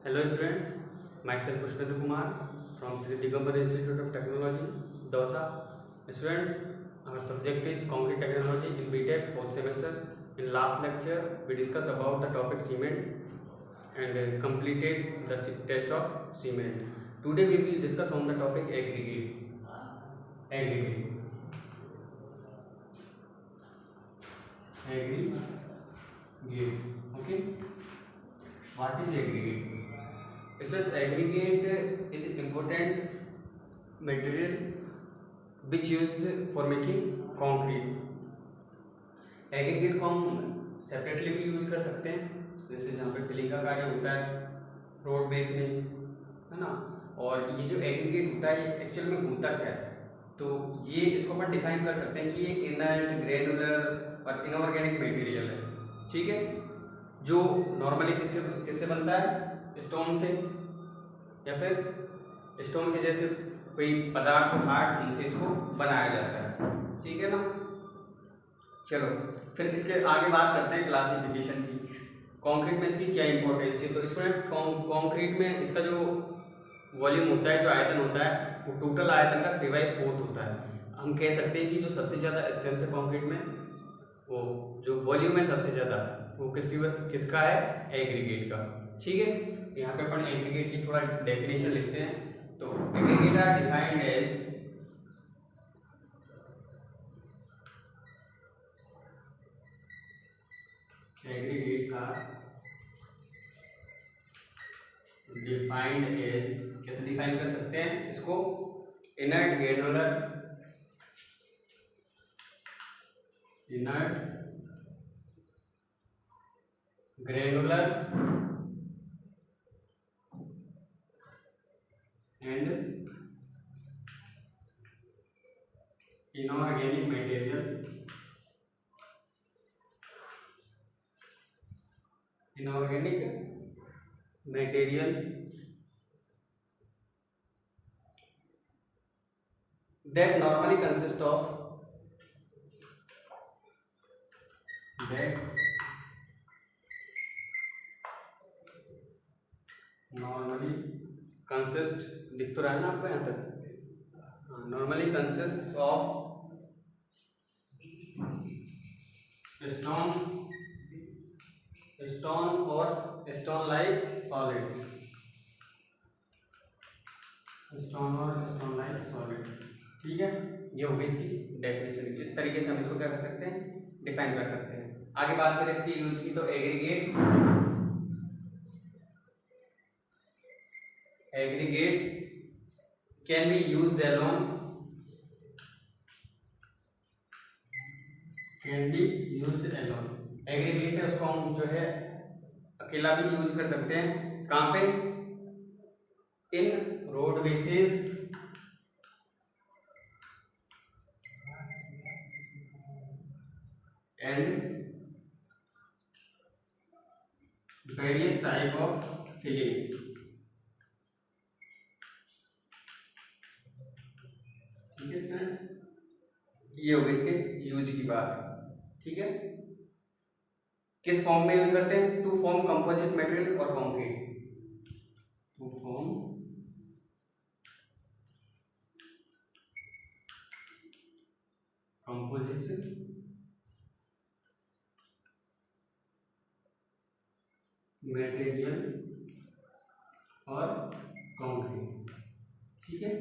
Hello students, myself Pushpendra Kumar from Sri Digambar Institute of Technology, Dausa. Students, our subject is concrete technology in BTech 4th semester. In last lecture, we discussed about the topic cement and completed the test of cement. Today we will discuss on the topic aggregate. Aggregate. Okay. What is aggregate? Students, aggregate is important material which used for making concrete. Aggregate को हम separately भी use कर सकते हैं, जैसे जहाँ पे filling का कार्य होता है रोड बेस में, है ना। और ये जो एग्रीगेट होता है ये एक्चुअल में होता क्या है, तो ये इसको अपन डिफाइन कर सकते हैं कि ये इनर्ट, ग्रेनुलर और इनऑर्गेनिक मटेरियल है। ठीक है, जो नॉर्मली किससे बनता है, स्टोन से, या फिर स्टोन के जैसे कोई पदार्थ हार्ड, उनसे इसको बनाया जाता है। ठीक है ना। चलो फिर इसके आगे बात करते हैं क्लासिफिकेशन की। कंक्रीट में इसकी क्या इंपॉर्टेंस है, तो इसमें कंक्रीट में इसका जो वॉल्यूम होता है, जो आयतन होता है, वो टोटल आयतन का 3/4 होता है। हम कह सकते हैं कि जो सबसे ज़्यादा स्ट्रेंथ है कंक्रीट में, वो जो वॉल्यूम है सबसे ज़्यादा, वो किसका है, एग्रीगेट का। ठीक है, यहाँ पे अपन एग्रीगेट की थोड़ा डेफिनेशन लिखते हैं। तो aggregate are defined as aggregates are defined as, कैसे डिफाइन कर सकते हैं इसको, inert granular, and inorganic material that normally consist of दिख तो रहा है ना आपको यहाँ तक, नॉर्मली कंसिस्ट ऑफ स्टोन और स्टोन लाइक सॉलिड, ठीक है। ये होगी इसकी डेफिनेशन। इस तरीके से हम इसको क्या कर सकते हैं, डिफाइन कर सकते हैं। आगे बात करें इसकी यूज की, तो aggregates can be used alone, aggregate है उसको हम जो है अकेला भी यूज कर सकते हैं। कहाँ पे, in road basis and various type of filling. ठीक है स्टूडेंट्स, ये होगी इसके यूज की बात। ठीक है, किस फॉर्म में यूज करते हैं, टू फॉर्म कंपोजिट मटेरियल और concrete, to form composite material और कंक्रीट। ठीक है,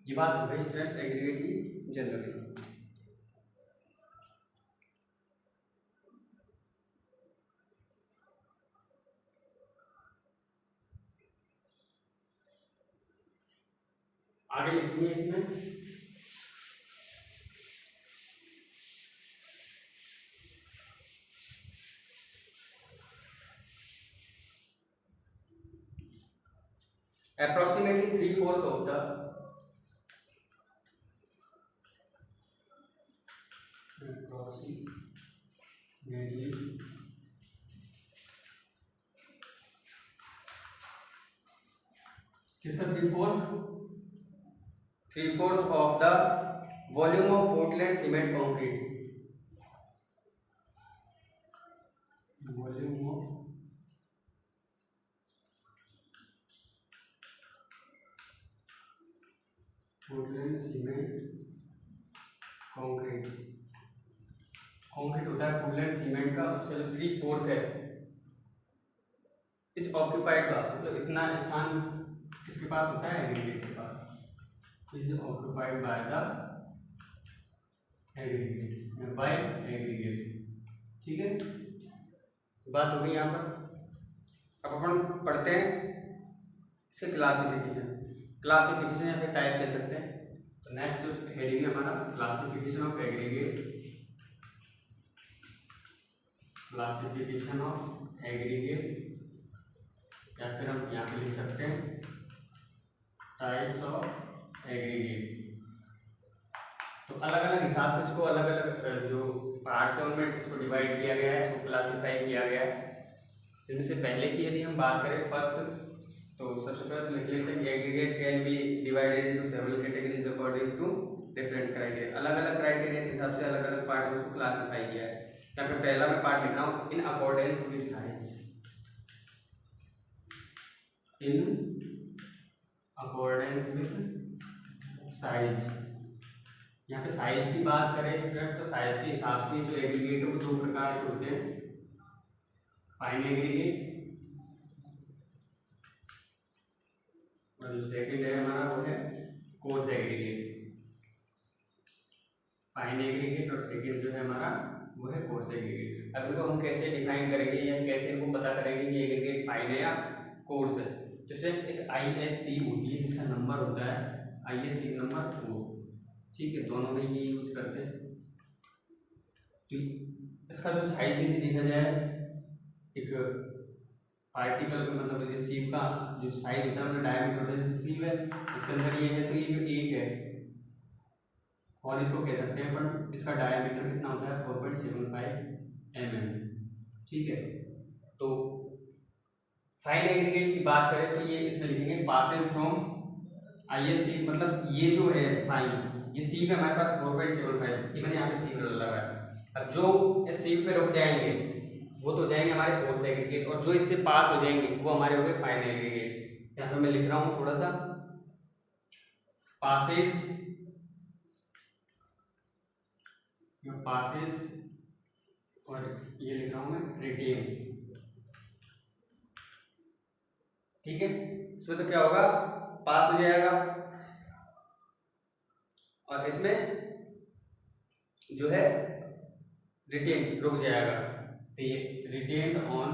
ये बात हो गई स्टूडेंट्स एग्रीगेट की जनरली। आगे लिखेंगे इसमें approximately 3/4 of the किसका 3/4 of the volume of Portland cement concrete, volume of Portland cement का उसका जो 3/4 है इज ऑक्यूपाइड बाय, मतलब इतना स्थान किसके पास होता है, एग्रीगेट के पास, is occupied by the aggregate, by aggregate. ठीक है, बात हो गई यहाँ पर। अब अपन पढ़ते हैं इसके क्लासिफिकेशन। क्लासिफिकेशन या फिर टाइप कह सकते हैं। तो नेक्स्ट जो हेडिंग है हमारा classification of aggregate, classification of aggregate, या फिर हम यहाँ पे लिख सकते हैं टाइप्स ऑफ एग्रीगेट। तो अलग अलग हिसाब से इसको अलग अलग जो पार्ट्स हैं उनमें इसको डिवाइड किया गया है, इसको क्लासीफाई किया गया है। इनमें से पहले की यदि हम बात करें फर्स्ट, तो सबसे पहले तो लिख लेते हैं कि aggregate can be divided into several categories according to different criteria. अलग अलग क्राइटेरिया के हिसाब से अलग अलग पार्ट में इसको क्लासीफाई किया है। यहाँ पे पहला मैं पार्ट लिख रहा हूँ इन accordance with size, in accordance with size. यहाँ पे साइज की बात करें स्टूडेंट्स, तो साइज के हिसाब से जो एग्रीगेट है वो दो प्रकार के होते हैं, फाइन एग्रीगेट और जो सेकंड है हमारा वो है कोर्स एग्रीगेट। फाइन एग्रीगेट और सेकंड जो है हमारा वो है कोर्स एग्रीगेट। अब इनको हम कैसे डिफाइन करेंगे या कैसे इनको पता करेंगे कि एग्रीगेट फाइन है या कोर्स है। तो फ्रेंड्स एक ISC होती है जिसका नंबर होता है ISC नंबर 4। ठीक है, दोनों में ये यूज करते हैं। तो इसका जो साइज यदि देखा जाए एक पार्टिकल का, मतलब जैसे सीव का जो साइज होता है उसका डायमीटर होता है, जैसे सीव है इसके अंदर ये है, तो ये जो एक है और इसको कह सकते हैं अपन, इसका डायमीटर कितना होता है 4.75 mm। ठीक है, तो फाइन एग्रीगेट की बात करें तो ये इसमें लिखेंगे पासेज फ्रॉम ISC, मतलब ये जो है फाइन, ये सी पे हमारे पास 4.75, ये मैंने यहाँ पे सी पे लगा है। अब जो इस सी पे रुक जाएंगे वो तो जाएंगे हमारे कोर्स एग्रीगेट, और जो इससे पास हो जाएंगे वो हमारे हो गए फाइन एग्रीगेट। यहाँ पे मैं लिख रहा हूँ थोड़ा सा पासेज, पासेज और ये लिख रहा हूँ मैं रिटेन। ठीक है, इसमें तो क्या होगा, पास हो जाएगा और इसमें जो है रिटेन रुक जाएगा। तो ये रिटेन्ड ऑन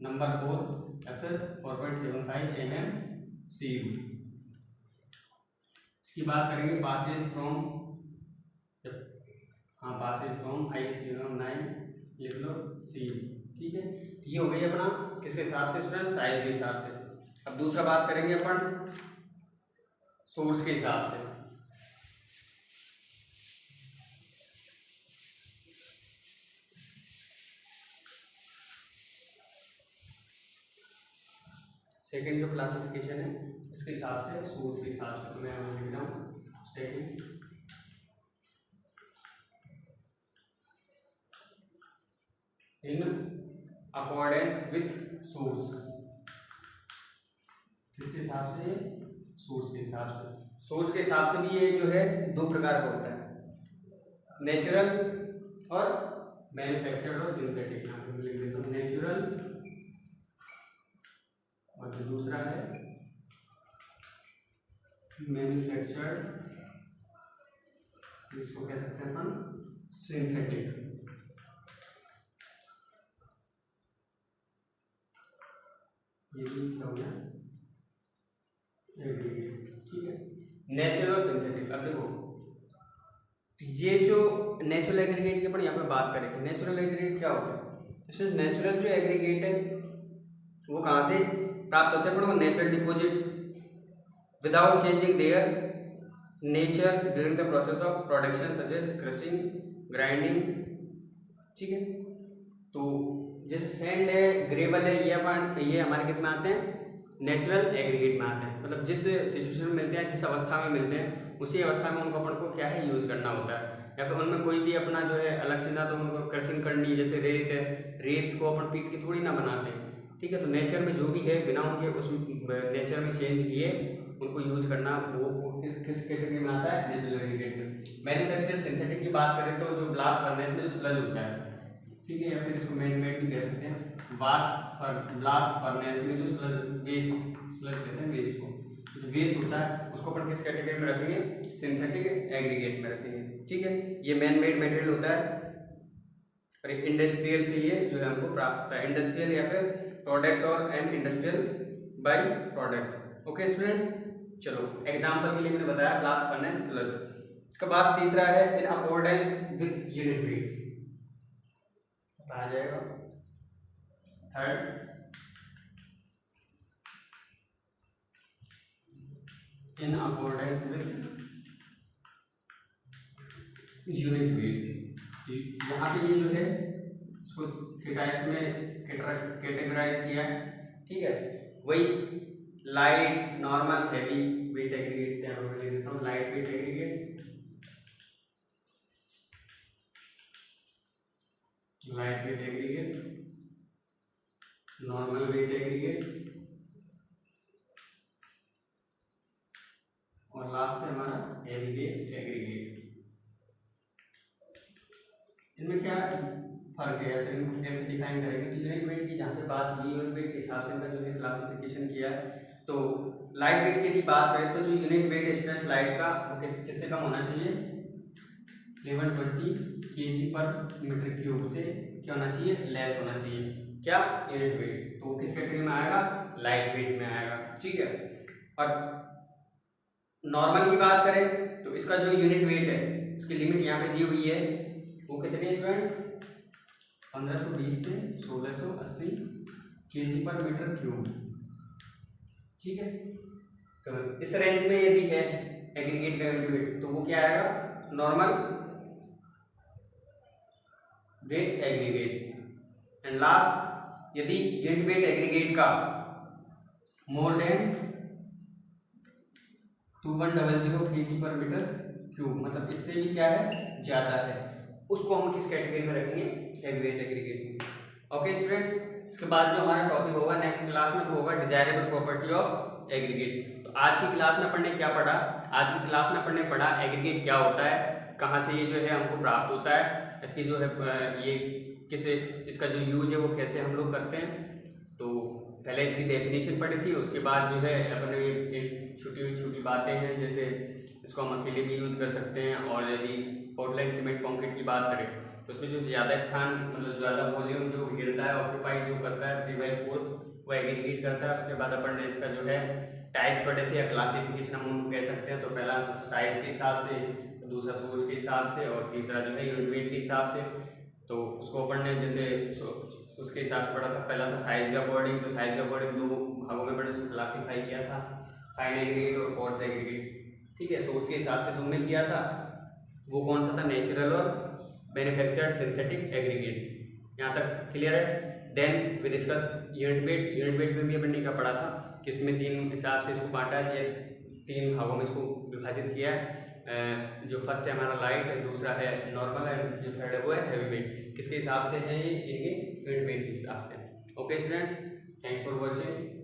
नंबर 4 या फिर 4.75 mm CU। इसकी बात करेंगे पासेज फ्रॉम, हाँ पासेज फ्रॉम ISC 9 लिख लो CU। ठीक है, ये हो गई अपना किसके हिसाब से स्टूडेंट, साइज के हिसाब से। अब दूसरा बात करेंगे अपन सोर्स के हिसाब से। सेकंड जो क्लासिफिकेशन है इसके हिसाब से, सोर्स के हिसाब से, तो मैं लिख रहा हूँ second in accordance with source. किसके हिसाब से, सोर्स के हिसाब से। सोर्स के हिसाब से भी ये जो है दो प्रकार का होता है, नेचुरल और मैन्युफैक्चर्ड और सिंथेटिक। यहाँ पे लिख देता हूँ नेचुरल, और जो दूसरा है मैन्युफैक्चर्ड, इसको कह सकते हैं अपन सिंथेटिक। ये भी हो गया एग्रीगेट। ठीक है, नेचुरल और सिंथेटिक। अब देखो ये जो नेचुरल एग्रीगेट की अपन यहाँ पे बात करेंगे, नेचुरल एग्रीगेट क्या होता है। जैसे नेचुरल जो एग्रीगेट है वो कहाँ से प्राप्त होते हैं, अपन natural deposit without changing their nature during the process of production such as crushing, grinding. ठीक है, तो जैसे सैंड है, ग्रेवल है, ये हमारे किस में आते हैं, नेचुरल एग्रीगेट में आते हैं। मतलब जिस सिचुएशन में मिलते हैं, जिस अवस्था में मिलते हैं, उसी अवस्था में उनको अपन को क्या है यूज करना होता है। या फिर उनमें कोई भी अपना जो है अलग से ना तो उनको क्रशिंग करनी है, जैसे रेत है, रेत को अपन पीस की थोड़ी ना बनाते हैं। ठीक है, तो नेचर में जो भी है बिना उनके उस नेचर में चेंज किए उनको यूज करना, वो किस कैटेगरी में आता है, नेचुरल एग्रीगेट में। मैन्युफैक्चर सिंथेटिक की बात करें तो जो ब्लास्ट फर्नेस में जो स्लज होता है, ठीक है, या फिर इसको मैन मेड भी कह सकते हैं। ब्लास्ट फर्नेस में जो स्लज कहते हैं वेस्ट को, जो वेस्ट होता है उसको अपन किस कैटेगरी में रखेंगे, सिंथेटिक एग्रीगेट में रखेंगे। ठीक है, ये मैन मेड मटेरियल होता है और इंडस्ट्रियल से ये जो है हमको प्राप्त होता है, इंडस्ट्रियल या फिर प्रोडक्ट और and industrial by product. Okay students, चलो एग्जांपल के लिए मैंने बताया ब्लास्ट फर्नेस स्लज। इसके बाद तीसरा है in accordance with unit weight, आ जाएगा। Third in accordance with unit weight. यहाँ पे ये जो है इसको थीटाइस में कैटेगराइज किया है। ठीक है, वही light, normal, heavy weight aggregate ले देता हूँ। Light weight aggregate, light weight aggregate, normal weight aggregate और लास्ट है हमारा हैवी वेट एग्रीगेट। इनमें क्या फर्क है, फिर इनको कैसे डिफाइन करेंगे? तो यूनिट वेट की जहाँ पे बात हुई, यूनिट वेट के हिसाब से इनका जो है क्लासिफिकेशन किया है। तो लाइट वेट की यदि बात करें तो जो यूनिट वेट स्ट्रेस लाइट का वो किससे कम होना चाहिए, 1120 kg पर मीटर क्यूब से क्या होना चाहिए, लेस होना चाहिए। क्या यूनिट वेट, तो किस कैटेगरी में आएगा, लाइट वेट में आएगा। ठीक है, और नॉर्मल की बात करें तो इसका जो यूनिट वेट है उसकी लिमिट यहाँ पे दी हुई है, वो कितने स्टूडेंट्स, 1520 से 1680 kg पर मीटर क्यूब। ठीक है, तो इस रेंज में यदि है एग्रीगेट का यूनिट वेट तो वो क्या आएगा, normal weight aggregate. And last, यदि यूनिट वेट एग्रीगेट का मोर देन 2100 kg पर मीटर क्यूब, मतलब इससे भी क्या है, ज्यादा है, उसको हम किस कैटेगरी में रखेंगे, heavy weight aggregate. Okay students, इसके बाद जो हमारा टॉपिक होगा नेक्स्ट क्लास में वो होगा डिजायरेबल प्रॉपर्टी ऑफ एग्रीगेट। तो आज की क्लास में अपन ने क्या पढ़ा, आज की क्लास में अपन ने पढ़ा एग्रीगेट क्या होता है, कहाँ से ये जो है हमको प्राप्त होता है, इसकी जो है ये किसे, इसका जो यूज है वो कैसे हम लोग करते हैं। तो पहले इसकी डेफिनेशन पढ़ी थी, उसके बाद जो है अपने छोटी छोटी बातें हैं, जैसे इसको हम अकेले भी यूज कर सकते हैं, और यदि पोर्टलैंड सीमेंट कंक्रीट की बात करें तो उसमें जो ज़्यादा स्थान, मतलब ज़्यादा वॉल्यूम जो घेरता है, ऑक्यूपाई जो करता है 3/4 वो एग्रीगेट करता है। उसके बाद अपन ने इसका जो है टाइप्स पढ़े थे या क्लासिफिकेशन हम उनको कह सकते हैं। तो पहला साइज के हिसाब से, दूसरा सोर्स के हिसाब से, और तीसरा जो है यूनिट वेट के हिसाब से। तो उसको अपन ने जैसे उसके हिसाब से पढ़ा था। पहला था साइज का अकॉर्डिंग, तो साइज का अकॉर्डिंग दो भागों में पढ़े, उसको क्लासीफाई किया था, फाइन एग्रीगेट और कोर्स एग्रीगेट। ठीक है, सोर्स के हिसाब से तुमने किया था, वो कौन सा था, नेचुरल और मैन्युफैक्चर्ड सिंथेटिक एग्रीगेट। यहाँ तक क्लियर है। Then we discuss unit weight. Unit weight में भी अपन ने क्या पढ़ा था कि इसमें तीन हिसाब से इसको बांटा है, तीन भागों में इसको विभाजित किया है। जो फर्स्ट है हमारा लाइट, दूसरा है नॉर्मल, एंड जो थर्ड है वो है हैवी वेट। किसके हिसाब से है ये, इनके यूनिट वेट के हिसाब से। Okay students, thanks for watching.